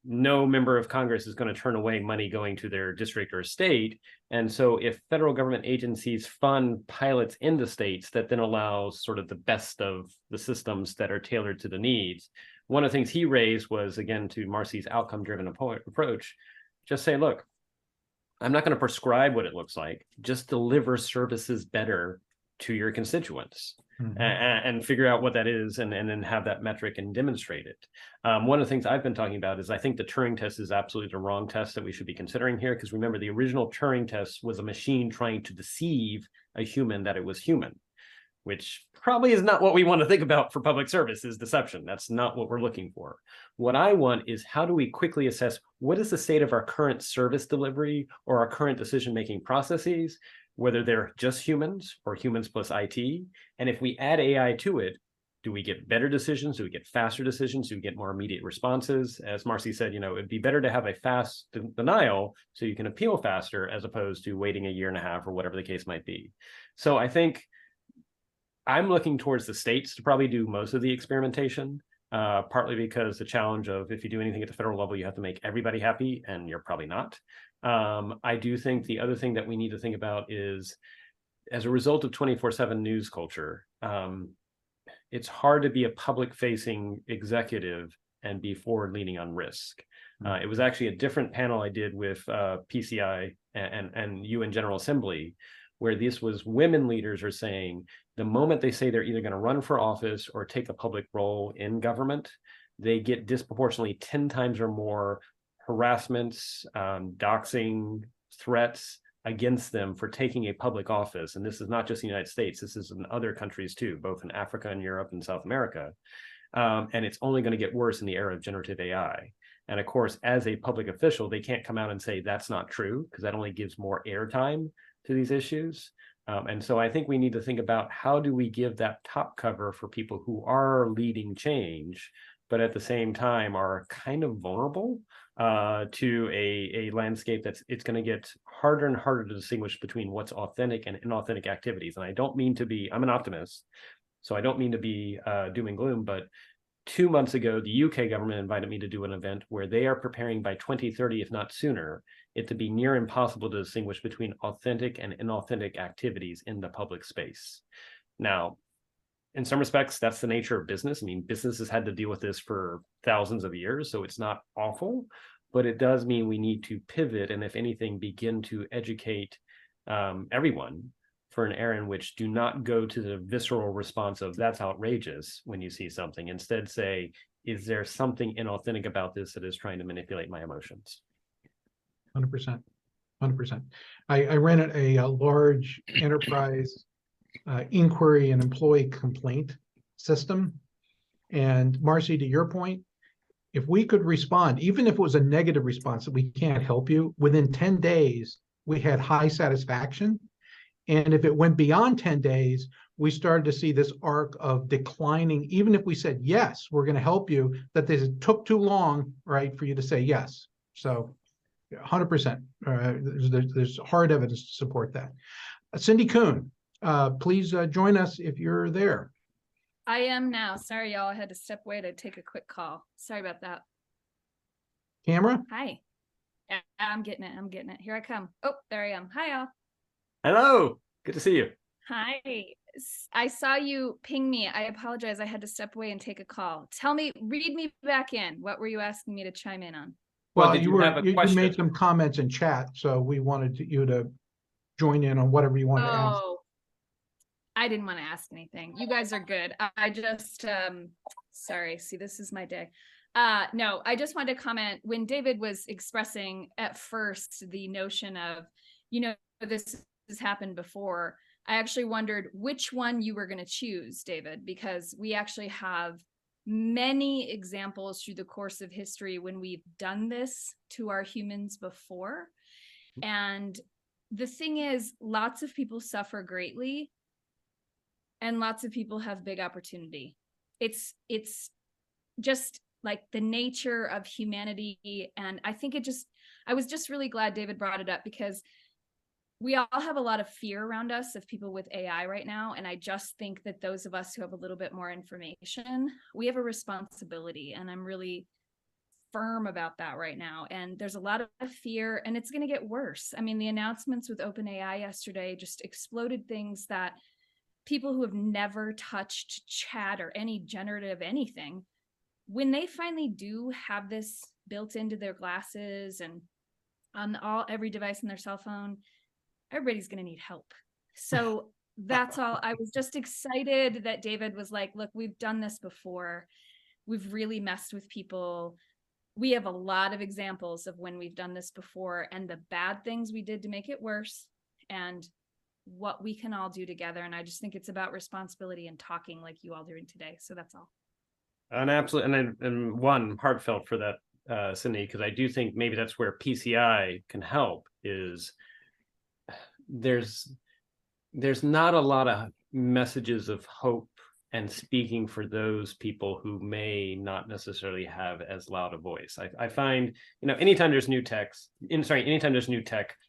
no member of Congress is going to turn away money going to their district or state. And so if federal government agencies fund pilots in the states, that then allows sort of the best of the systems that are tailored to the needs. One of the things he raised was, again, to Marci's outcome-driven approach, just say, look, I'm not going to prescribe what it looks like, just deliver services better to your constituents. And figure out what that is and then have that metric and demonstrate it. One of the things I've been talking about is I think the Turing test is absolutely the wrong test that we should be considering here, because remember, the original Turing test was a machine trying to deceive a human that it was human, which probably is not what we want to think about for public service, is deception. That's not what we're looking for. What I want is, how do we quickly assess what is the state of our current service delivery or our current decision-making processes, whether they're just humans or humans plus IT. And if we add AI to it, do we get better decisions? Do we get faster decisions? Do we get more immediate responses? As Marci said, it'd be better to have a fast denial so you can appeal faster, as opposed to waiting a year and a half or whatever the case might be. So I think I'm looking towards the states to probably do most of the experimentation, partly because the challenge of, if you do anything at the federal level, you have to make everybody happy, and you're probably not. I do think the other thing that we need to think about is, as a result of 24/7 news culture, it's hard to be a public-facing executive and be forward-leaning on risk. It was actually a different panel I did with PCI and UN General Assembly, where this was women leaders are saying the moment they say they're either going to run for office or take a public role in government, they get disproportionately 10 times or more harassments, doxing, threats against them for taking a public office. And this is not just the United States, this is in other countries too, both in Africa and Europe and South America. And it's only going to get worse in the era of generative AI. And of course, as a public official, they can't come out and say that's not true, because that only gives more airtime to these issues. And so I think we need to think about, how do we give that top cover for people who are leading change, but at the same time are kind of vulnerable, to a landscape it's going to get harder and harder to distinguish between what's authentic and inauthentic activities. And I don't mean to be, I'm an optimist, so I don't mean to be doom and gloom, but 2 months ago, the UK government invited me to do an event where they are preparing by 2030, if not sooner, it to be near impossible to distinguish between authentic and inauthentic activities in the public space. Now, in some respects, that's the nature of business. I mean, business has had to deal with this for thousands of years, so it's not awful, but it does mean we need to pivot and, if anything, begin to educate everyone for an era in which do not go to the visceral response of that's outrageous when you see something. Instead say, is there something inauthentic about this that is trying to manipulate my emotions? 100%. 100%. I ran a large enterprise inquiry and employee complaint system. And Marci, to your point, if we could respond, even if it was a negative response that we can't help you, within 10 days, we had high satisfaction. And if it went beyond 10 days, we started to see this arc of declining. Even if we said, yes, we're going to help you, that this took too long, right, for you to say yes. So 100%. There's hard evidence to support that. Cindy Kuhn, please join us if you're there. I am now. Sorry, y'all. I had to step away to take a quick call. Sorry about that. Camera? Hi. Yeah, I'm getting it. I'm getting it. Here I come. Oh, there I am. Hi, y'all. Hello. Good to see you. Hi. I saw you ping me. I apologize. I had to step away and take a call. Tell me, read me back in. What were you asking me to chime in on? Well, did you have a you question? made some comments in chat, so we wanted you to join in on whatever you want to ask. Oh, I didn't want to ask anything. You guys are good. I just, sorry. See, this is my day. No, I just wanted to comment when David was expressing at first the notion of, this has happened before. I actually wondered which one you were going to choose, David, because we actually have many examples through the course of history when we've done this to our humans before. And the thing is, lots of people suffer greatly and lots of people have big opportunity. It's just like the nature of humanity. And I think I was just really glad David brought it up, because we all have a lot of fear around us of people with AI right now. And I just think that those of us who have a little bit more information, we have a responsibility. And I'm really firm about that right now. And there's a lot of fear, and it's going to get worse. I mean, the announcements with OpenAI yesterday just exploded things that people who have never touched chat or any generative anything, when they finally do have this built into their glasses and on every device in their cell phone, everybody's going to need help. So that's all. I was just excited that David was like, look, we've done this before. We've really messed with people. We have a lot of examples of when we've done this before and the bad things we did to make it worse and what we can all do together. And I just think it's about responsibility and talking like you all doing today. So that's all. And absolutely. And one, heartfelt for that, Cindy, because I do think maybe that's where PCI can help, is there's not a lot of messages of hope and speaking for those people who may not necessarily have as loud a voice. I find, anytime there's new tech,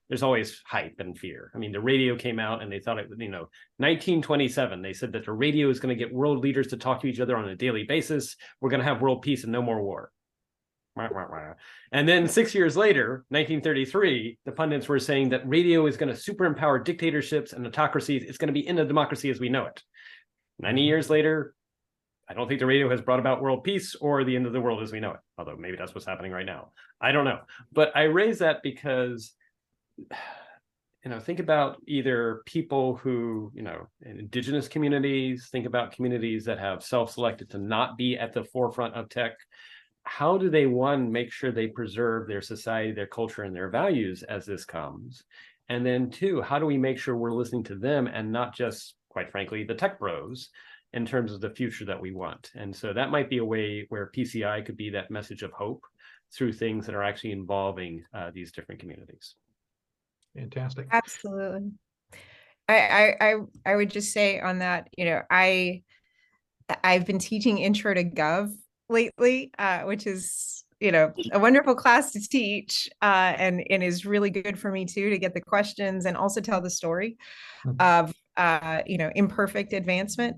there's always hype and fear. I mean, the radio came out and they thought it would, 1927, they said that the radio is going to get world leaders to talk to each other on a daily basis. We're going to have world peace and no more war. And then 6 years later, 1933, the pundits were saying that radio is going to super empower dictatorships and autocracies. It's going to be in the democracy as we know it. 90 years later, I don't think the radio has brought about world peace or the end of the world as we know it. Although maybe that's what's happening right now. I don't know. But I raise that because, think about either people who, in indigenous communities, think about communities that have self-selected to not be at the forefront of tech. How do they, one, make sure they preserve their society, their culture, and their values as this comes? And then two, how do we make sure we're listening to them and not just, quite frankly, the tech bros in terms of the future that we want? And so that might be a way where PCI could be that message of hope through things that are actually involving these different communities. Fantastic. Absolutely. I would just say on that, I've been teaching Intro to Gov lately, which is a wonderful class to teach, and is really good for me too, to get the questions and also tell the story of imperfect advancement.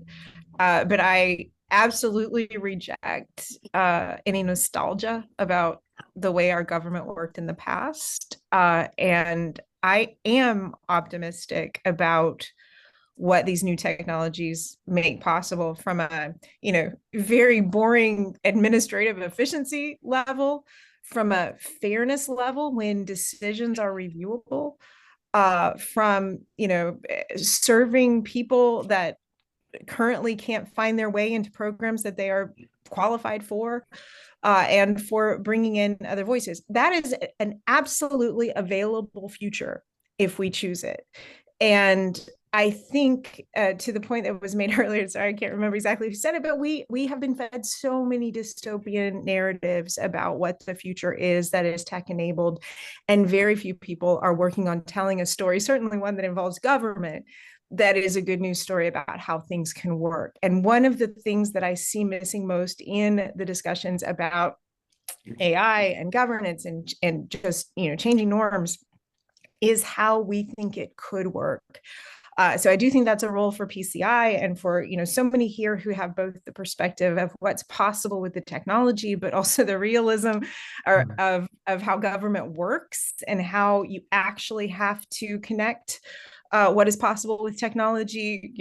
But I absolutely reject any nostalgia about the way our government worked in the past. And I am optimistic about what these new technologies make possible from a, very boring administrative efficiency level, from a fairness level when decisions are reviewable, from, serving people that currently can't find their way into programs that they are qualified for, and for bringing in other voices. That is an absolutely available future if we choose it. And I think, to the point that was made earlier, sorry, I can't remember exactly who said it, but we have been fed so many dystopian narratives about what the future is that is tech enabled, and very few people are working on telling a story, certainly one that involves government, that is a good news story about how things can work. And one of the things that I see missing most in the discussions about AI and governance and just, changing norms is how we think it could work. So I do think that's a role for PCI and for, so many here who have both the perspective of what's possible with the technology, but also the realism of how government works and how you actually have to connect what is possible with technology,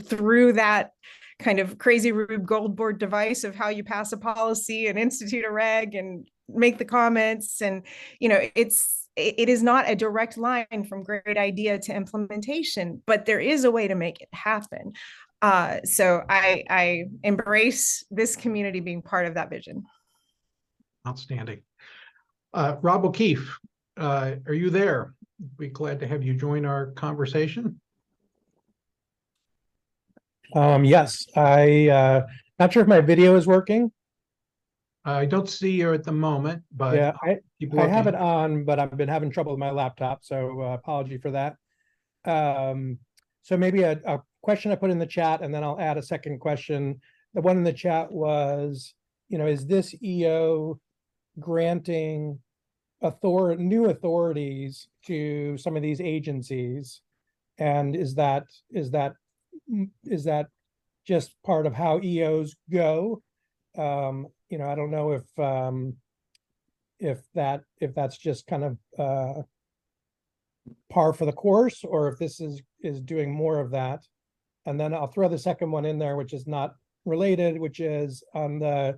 through that kind of crazy Rube Goldberg device of how you pass a policy and institute a reg and make the comments. And, it is not a direct line from great idea to implementation, but there is a way to make it happen. So I embrace this community being part of that vision. Outstanding. Rob O'Keefe, are you there? Be glad to have you join our conversation. Yes, not sure if my video is working. I don't see you at the moment, but yeah, I have it looking. on, but I've been having trouble with my laptop, so apology for that. So maybe a question I put in the chat, and then I'll add a second question. The one in the chat was, is this EO granting new authorities to some of these agencies, and is that just part of how EOs go? I don't know if that's just kind of par for the course, or if this is doing more of that. And then I'll throw the second one in there, which is not related, which is on the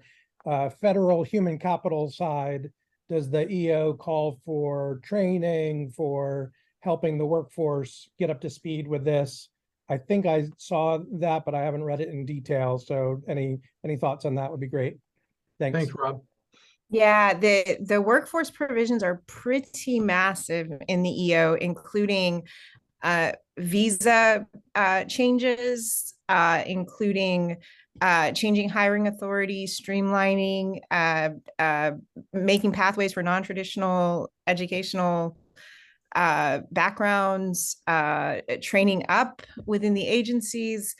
federal human capital side. Does the EO call for training, for helping the workforce get up to speed with this? I think I saw that, but I haven't read it in detail. So any thoughts on that would be great. Thanks. Thanks, Rob. Yeah, the workforce provisions are pretty massive in the EO, including visa changes, including changing hiring authority, streamlining, making pathways for non-traditional educational backgrounds, training up within the agencies.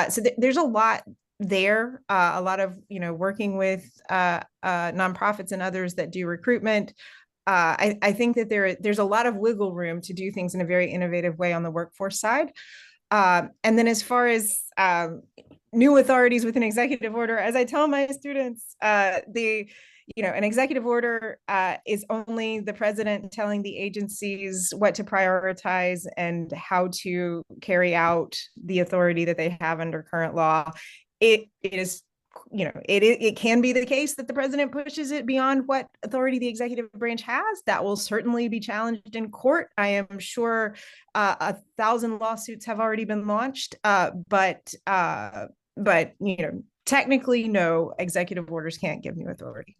So there's a lot there, a lot of, working with nonprofits and others that do recruitment. I think that there's a lot of wiggle room to do things in a very innovative way on the workforce side. And then as far as new authorities with an executive order, as I tell my students, an executive order is only the president telling the agencies what to prioritize and how to carry out the authority that they have under current law. It is, it can be the case that the president pushes it beyond what authority the executive branch has. That will certainly be challenged in court. I am sure 1,000 lawsuits have already been launched, but technically, no, executive orders can't give new authority.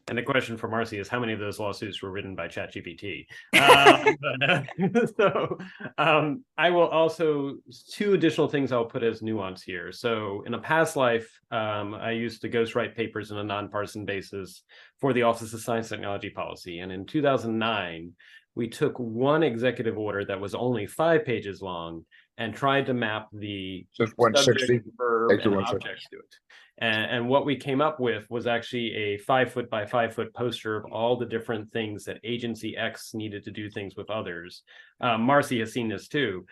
And the question for Marci is, how many of those lawsuits were written by ChatGPT? I will also, two additional things I'll put as nuance here. So in a past life, I used to ghostwrite papers on a nonpartisan basis for the Office of Science Technology Policy. And in 2009, we took one executive order that was only 5 pages long and tried to map the Just 160. subject, verb, Thank you, and 160. objects to it. And what we came up with was actually a 5-foot by 5-foot poster of all the different things that agency X needed to do things with others. Marci has seen this too.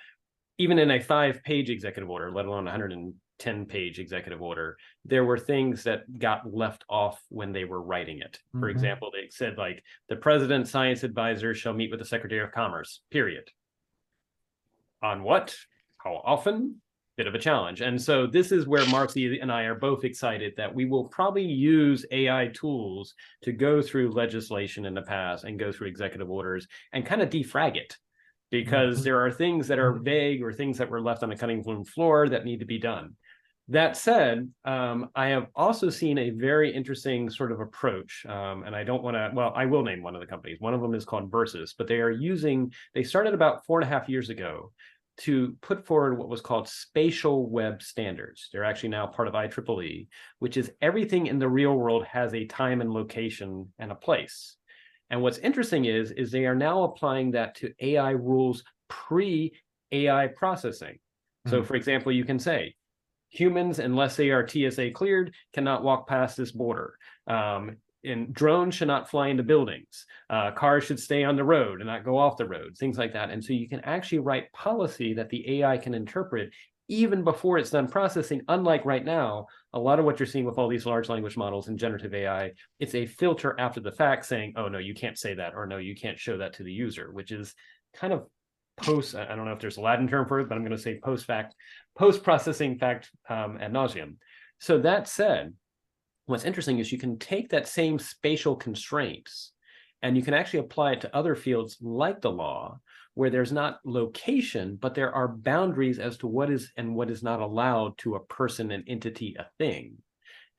Even in a 5-page executive order, let alone 110-page executive order, there were things that got left off when they were writing it. For example, they said like, the president's science advisor shall meet with the Secretary of Commerce, period. On what? How often? Bit of a challenge. And so this is where Marci and I are both excited that we will probably use AI tools to go through legislation in the past and go through executive orders and kind of defrag it, because there are things that are vague or things that were left on the cutting room floor that need to be done. That said, I have also seen a very interesting sort of approach, and I don't want to, well, I will name one of the companies. One of them is called Versus, but they started about 4.5 years ago to put forward what was called spatial web standards. They're actually now part of IEEE, which is everything in the real world has a time and location and a place. And what's interesting is they are now applying that to AI rules pre-AI processing. So for example, you can say, humans, unless they are TSA cleared, cannot walk past this border. And drones should not fly into buildings. Cars should stay on the road and not go off the road, things like that. And so you can actually write policy that the AI can interpret even before it's done processing. Unlike right now, a lot of what you're seeing with all these large language models and generative AI, it's a filter after the fact saying, oh, no, you can't say that, or no, you can't show that to the user, which is kind of I don't know if there's a Latin term for it, but I'm going to say post-processing fact ad nauseum. So that said, what's interesting is you can take that same spatial constraints and you can actually apply it to other fields like the law, where there's not location, but there are boundaries as to what is and what is not allowed to a person, an entity, a thing.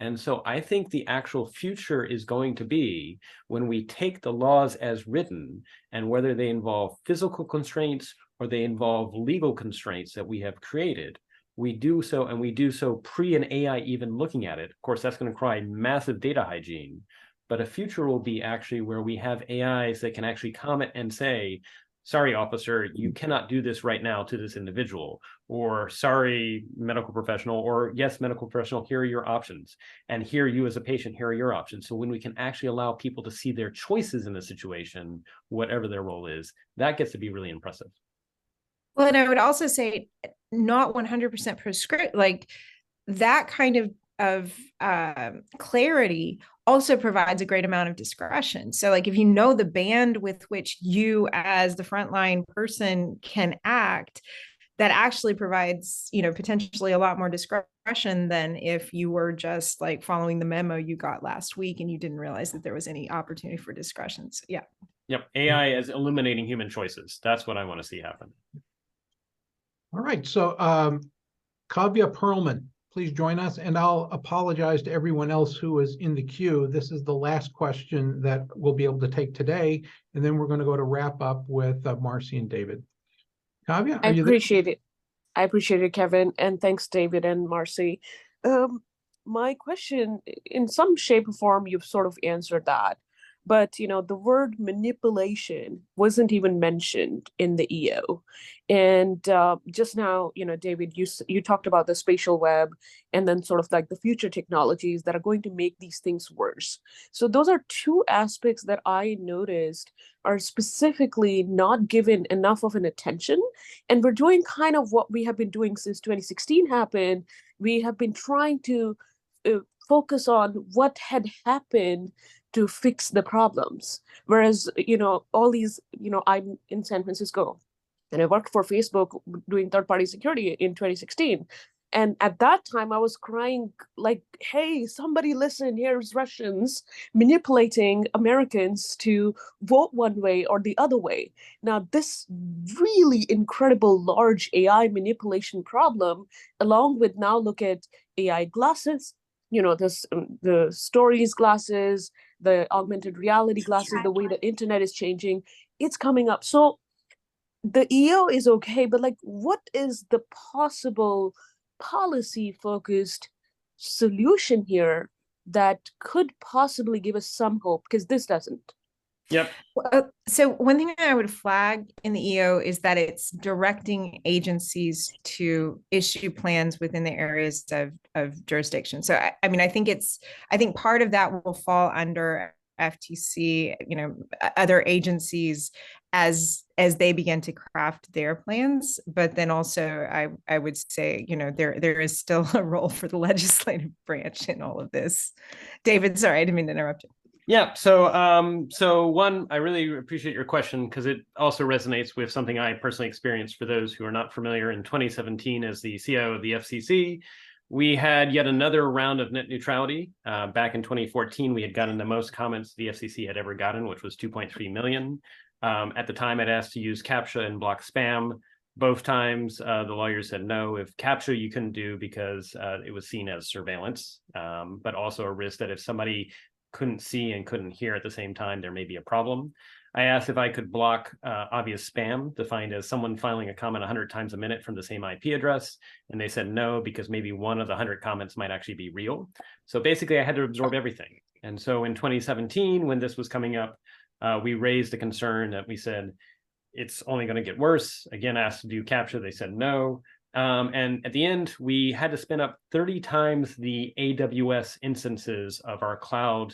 And so I think the actual future is going to be when we take the laws as written, and whether they involve physical constraints or they involve legal constraints that we have created, we do so, and we do so pre an AI even looking at it. Of course, that's going to require massive data hygiene, but a future will be actually where we have AIs that can actually comment and say, sorry, officer, you cannot do this right now to this individual, or sorry, medical professional, or yes, medical professional, here are your options. And here, you as a patient, here are your options. So when we can actually allow people to see their choices in the situation, whatever their role is, that gets to be really impressive. Well, and I would also say not 100% prescript, like that kind of clarity also provides a great amount of discretion. So like if you know the band with which you as the frontline person can act, that actually provides, potentially a lot more discretion than if you were just like following the memo you got last week and you didn't realize that there was any opportunity for discretion. So, yeah. Yep. AI is eliminating human choices. That's what I want to see happen. All right. So Kavya Perlman, please join us. And I'll apologize to everyone else who is in the queue. This is the last question that we'll be able to take today. And then we're going to go to wrap up with Marci and David. Kavya, I appreciate it. I appreciate it, Kevin. And thanks, David and Marci. My question, in some shape or form, you've sort of answered that. But, the word manipulation wasn't even mentioned in the EO. And just now, David, you talked about the spatial web and then sort of like the future technologies that are going to make these things worse. So those are two aspects that I noticed are specifically not given enough of an attention. And we're doing kind of what we have been doing since 2016 happened. We have been trying to focus on what had happened to fix the problems. Whereas, all these, I'm in San Francisco and I worked for Facebook doing third-party security in 2016. And at that time I was crying like, hey, somebody listen, here's Russians manipulating Americans to vote one way or the other way. Now, this really incredible large AI manipulation problem, along with now look at AI glasses, the stories glasses, the augmented reality glasses, the way the internet is changing, it's coming up. So the EO is okay, but like, what is the possible policy-focused solution here that could possibly give us some hope? Because this doesn't. Yep. So one thing I would flag in the EO is that it's directing agencies to issue plans within the areas of jurisdiction. So I mean, I think part of that will fall under FTC, other agencies as they begin to craft their plans. But then also I would say, there is still a role for the legislative branch in all of this. David, sorry, I didn't mean to interrupt you. Yeah. So one, I really appreciate your question because it also resonates with something I personally experienced. For those who are not familiar, in 2017, as the CIO of the FCC, we had yet another round of net neutrality. Back in 2014, we had gotten the most comments the FCC had ever gotten, which was 2.3 million. At the time, I'd asked to use CAPTCHA and block spam. Both times, the lawyers said no. If CAPTCHA you couldn't do because it was seen as surveillance, but also a risk that if somebody couldn't see and couldn't hear at the same time, there may be a problem. I asked if I could block obvious spam, defined as someone filing a comment 100 times a minute from the same IP address. And they said no, because maybe one of the 100 comments might actually be real. So basically I had to absorb everything. And so in 2017, when this was coming up, we raised a concern that we said, it's only going to get worse. Again, asked to do CAPTCHA, they said no. And at the end, we had to spin up 30 times the AWS instances of our cloud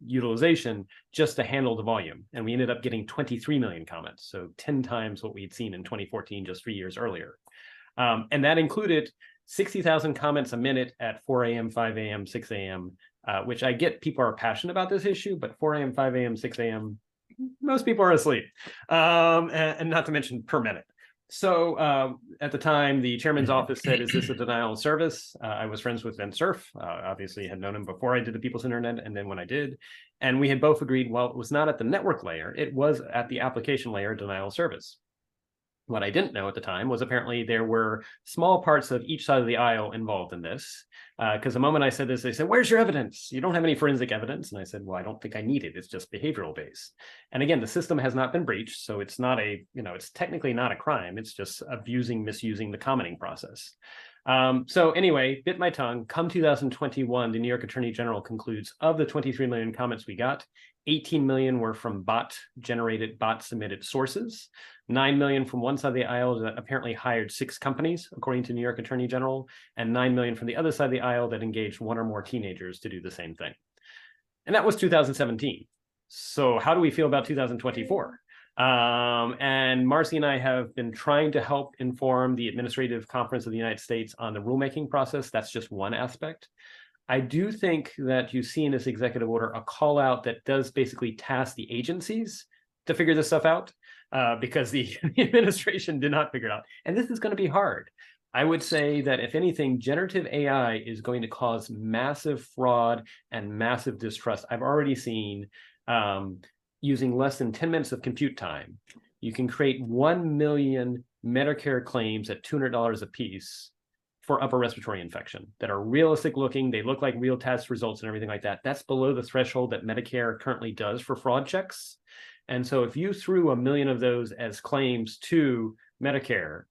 utilization just to handle the volume. And we ended up getting 23 million comments. So 10 times what we'd seen in 2014, just 3 years earlier. And that included 60,000 comments a minute at 4 a.m., 5 a.m., 6 a.m., which I get people are passionate about this issue, but 4 a.m., 5 a.m., 6 a.m., most people are asleep, and not to mention per minute. So at the time, the chairman's office said, is this a denial of service? I was friends with Ben Cerf, obviously had known him before I did the People's Internet, and then when I did. And we had both agreed, well, it was not at the network layer, it was at the application layer denial of service. What I didn't know at the time was apparently there were small parts of each side of the aisle involved in this. Because the moment I said this, they said, where's your evidence? You don't have any forensic evidence. And I said, well, I don't think I need it. It's just behavioral based. And again, the system has not been breached. So it's not it's technically not a crime. It's just misusing the commenting process. So anyway, bit my tongue. Come 2021, the New York Attorney General concludes of the 23 million comments we got, 18 million were from bot-generated, bot-submitted sources. 9 million from one side of the aisle that apparently hired 6 companies, according to New York Attorney General, and 9 million from the other side of the aisle that engaged 1 or more teenagers to do the same thing. And that was 2017. So how do we feel about 2024? And Marci and I have been trying to help inform the Administrative Conference of the United States on the rulemaking process. That's just one aspect. I do think that you see in this executive order a call out that does basically task the agencies to figure this stuff out, because the administration did not figure it out. And this is going to be hard. I would say that if anything, generative AI is going to cause massive fraud and massive distrust. I've already seen using less than 10 minutes of compute time, you can create 1 million Medicare claims at $200 a piece for upper respiratory infection that are realistic looking. They look like real test results and everything like that. That's below the threshold that Medicare currently does for fraud checks. And so if you threw 1 million of those as claims to Medicare,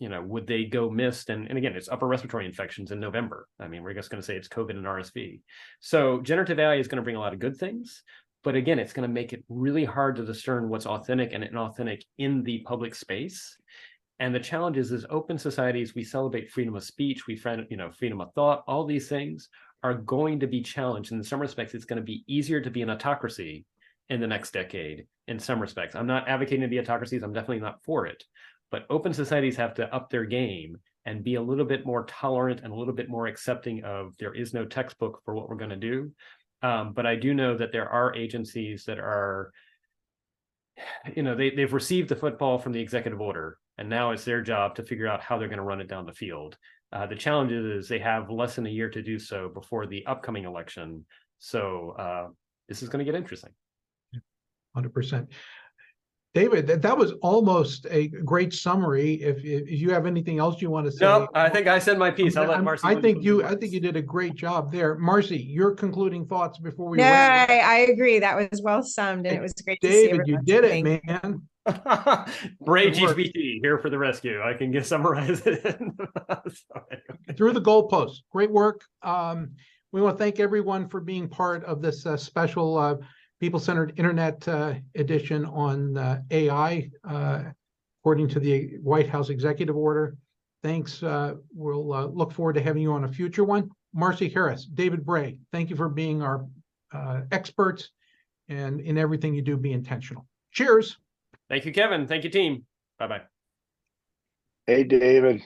would they go missed? And again, it's upper respiratory infections in November. I mean, we're just going to say it's COVID and RSV. So generative AI is going to bring a lot of good things. But again, it's going to make it really hard to discern what's authentic and inauthentic in the public space. And the challenge is open societies, we celebrate freedom of speech, freedom of thought, all these things are going to be challenged. In some respects, it's going to be easier to be an autocracy in the next decade, in some respects. I'm not advocating to be autocracies, I'm definitely not for it. But open societies have to up their game and be a little bit more tolerant and a little bit more accepting of there is no textbook for what we're going to do. But I do know that there are agencies that are, they've received the football from the executive order, and now it's their job to figure out how they're going to run it down the field. The challenge is they have less than a year to do so before the upcoming election. So this is going to get interesting. 100%. David, that was almost a great summary. If you have anything else you want to say. No, I think I said my piece. I'll let Marci. I think you did a great job there. Marci, your concluding thoughts before we wrap. I agree. That was well summed, and it was great to see David, you did it, man. Bray GPT here for the rescue. I can summarize it. Through the goalposts. Great work. We want to thank everyone for being part of this special people-centered internet edition on AI, according to the White House executive order. Thanks. We'll look forward to having you on a future one. Marci Harris, David Bray, thank you for being our experts, and in everything you do, be intentional. Cheers. Thank you, Kevin. Thank you, team. Bye-bye. Hey, David.